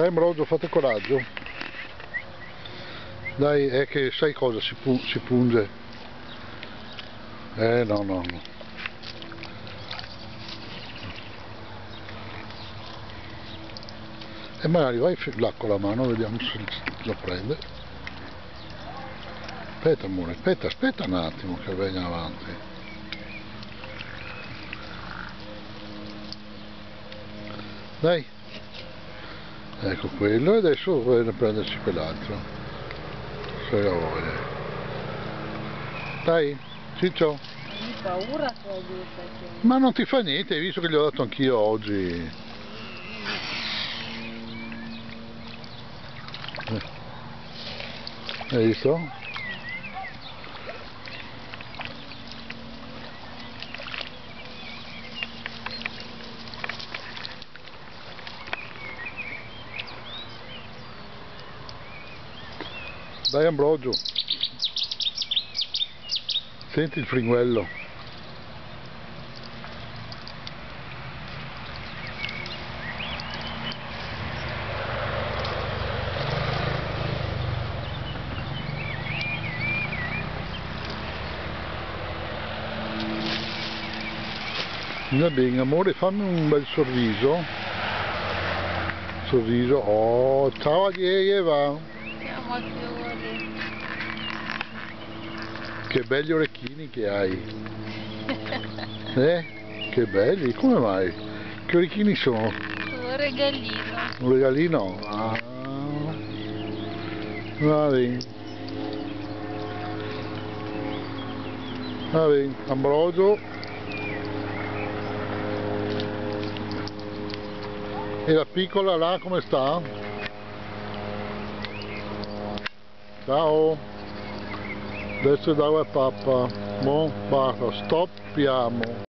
Dai Ambrogio, fate coraggio. Dai, è che sai cosa si punge. No. E magari vai là con la mano, vediamo se lo prende. Aspetta amore, aspetta un attimo che venga avanti. Dai. Ecco quello, e adesso vuole prendersi quell'altro. Se la voglia. Dai, Ciccio. Hai paura tu adulta? Ma non ti fa niente, hai visto che gli ho dato anch'io oggi. Hai visto? Dai Ambrogio, senti il fringuello. Va bene amore, fammi un bel sorriso. Sorriso, oh, ciao Eva. Siamo al fiore. Che belli orecchini che hai. Che belli, come mai? Che orecchini sono? Un regalino. Un regalino? Ah. Va bene. Va bene, Ambrogio. E la piccola là come sta? Ciao. Adesso davo a papà. Basta, stoppiamo.